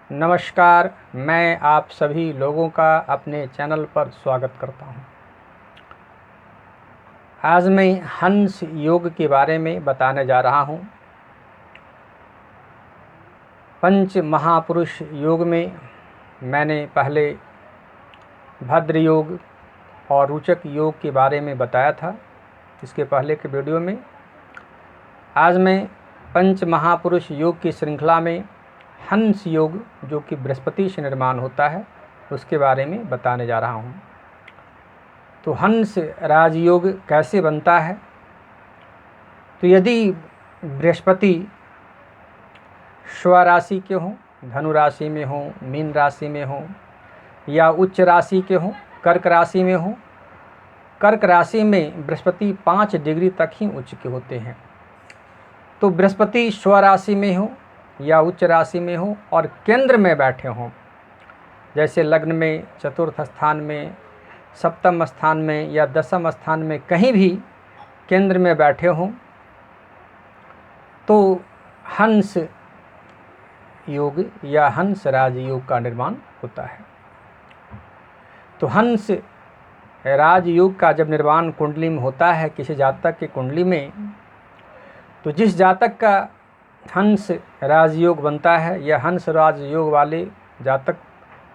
नमस्कार, मैं आप सभी लोगों का अपने चैनल पर स्वागत करता हूं। आज मैं हंस योग के बारे में बताने जा रहा हूं। पंच महापुरुष योग में मैंने पहले भद्र योग और रोचक योग के बारे में बताया था इसके पहले के वीडियो में। आज मैं पंच महापुरुष योग की श्रृंखला में हंस योग, जो कि बृहस्पति से निर्माण होता है, उसके बारे में बताने जा रहा हूँ। तो हंस राजयोग कैसे बनता है? तो यदि बृहस्पति स्वराशि के हों, धनु राशि में हों, मीन राशि में हों, या उच्च राशि के हों, कर्क राशि में हों। कर्क राशि में बृहस्पति 5 डिग्री तक ही उच्च के होते हैं। तो बृहस्पति स्वराशि में हो या उच्च राशि में हो और केंद्र में बैठे हों, जैसे लग्न में, चतुर्थ स्थान में, सप्तम स्थान में या दसम स्थान में, कहीं भी केंद्र में बैठे हों, तो हंस योग या हंस राजयोग का निर्माण होता है। तो हंस राजयोग का जब निर्माण कुंडली में होता है, किसी जातक की कुंडली में, तो जिस जातक का हंस राजयोग बनता है, यह हंस राजयोग वाले जातक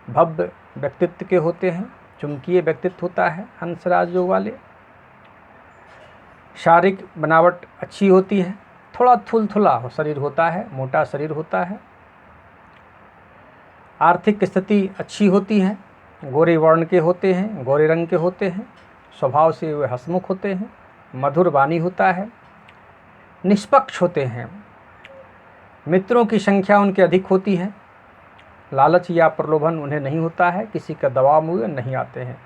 भव्य व्यक्तित्व के होते हैं, चुंबकीय व्यक्तित्व होता है हंस राजयोग वाले। शारीरिक बनावट अच्छी होती है, थोड़ा थुलथुला शरीर होता है, मोटा शरीर होता है। आर्थिक स्थिति अच्छी होती है, गोरे वर्ण के होते हैं, गोरे रंग के होते हैं, स्वभाव से वे हंसमुख होते हैं, मधुर वाणी होता है, निष्पक्ष होते हैं, मित्रों की संख्या उनके अधिक होती है, लालच या प्रलोभन उन्हें नहीं होता है, किसी का दबाव में नहीं आते हैं,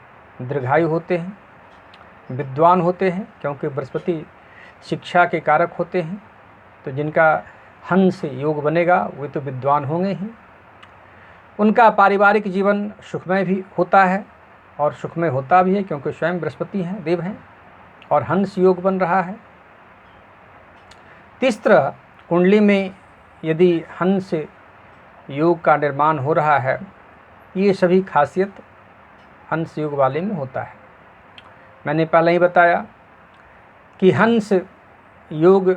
दीर्घायु होते हैं, विद्वान होते हैं, क्योंकि बृहस्पति शिक्षा के कारक होते हैं। तो जिनका हंस योग बनेगा वे तो विद्वान होंगे ही। उनका पारिवारिक जीवन सुखमय भी होता है, और सुखमय होता भी है क्योंकि स्वयं बृहस्पति हैं, देव हैं, और हंस योग बन रहा है। तीसरा, कुंडली में यदि हंस योग का निर्माण हो रहा है, ये सभी खासियत हंस योग वाले में होता है। मैंने पहले ही बताया कि हंस योग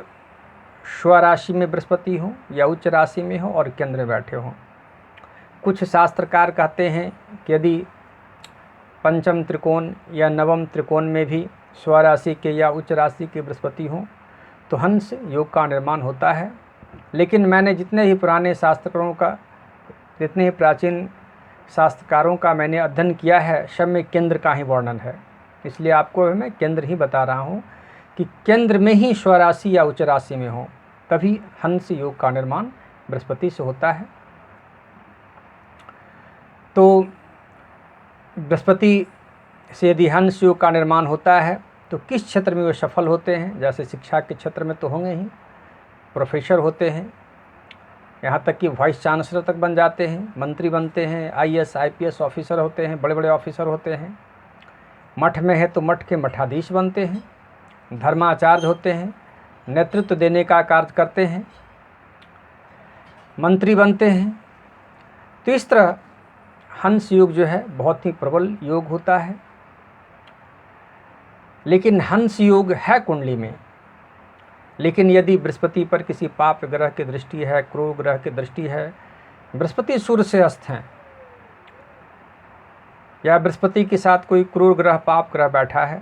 स्वराशि में बृहस्पति हो या उच्च राशि में हो और केंद्र में बैठे हों। कुछ शास्त्रकार कहते हैं कि यदि पंचम त्रिकोण या नवम त्रिकोण में भी स्वराशि के या उच्च राशि के बृहस्पति हों तो हंस योग का निर्माण होता है। लेकिन मैंने जितने ही पुराने शास्त्रकारों का, जितने ही प्राचीन शास्त्रकारों का मैंने अध्ययन किया है, सब में केंद्र का ही वर्णन है। इसलिए आपको मैं केंद्र ही बता रहा हूँ कि केंद्र में ही स्वराशि या उच्च राशि में हो, तभी हंस योग का निर्माण बृहस्पति से होता है। तो बृहस्पति से यदि हंस योग का निर्माण होता है तो किस क्षेत्र में वे सफल होते हैं? जैसे शिक्षा के क्षेत्र में तो होंगे ही, प्रोफेसर होते हैं, यहाँ तक कि वाइस चांसलर तक बन जाते हैं, मंत्री बनते हैं, IAS IPS ऑफिसर होते हैं, बड़े बड़े ऑफिसर होते हैं। मठ में है तो मठ के मठाधीश बनते हैं, धर्माचार्य होते हैं, नेतृत्व देने का कार्य करते हैं, मंत्री बनते हैं। तो इस तरह हंस योग जो है बहुत ही प्रबल योग होता है। लेकिन हंस योग है कुंडली में, लेकिन यदि बृहस्पति पर किसी पाप ग्रह की दृष्टि है, क्रूर ग्रह की दृष्टि है, बृहस्पति सूर्य से अस्त हैं, या बृहस्पति के साथ कोई क्रूर ग्रह, पाप ग्रह बैठा है,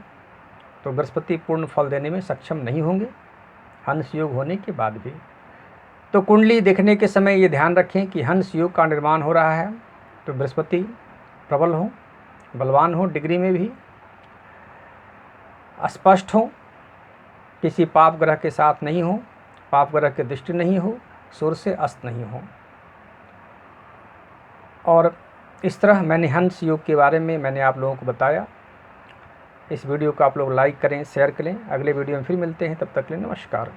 तो बृहस्पति पूर्ण फल देने में सक्षम नहीं होंगे हंस योग होने के बाद भी। तो कुंडली देखने के समय ये ध्यान रखें कि हंस योग का निर्माण हो रहा है तो बृहस्पति प्रबल हो, बलवान हो, डिग्री में भी स्पष्ट हो, किसी पाप ग्रह के साथ नहीं हो, पाप ग्रह की दृष्टि नहीं हो, सूर्य से अस्त नहीं हो। और इस तरह मैंने हंस योग के बारे में मैंने आप लोगों को बताया। इस वीडियो को आप लोग लाइक करें, शेयर करें। अगले वीडियो में फिर मिलते हैं, तब तक के लिए नमस्कार।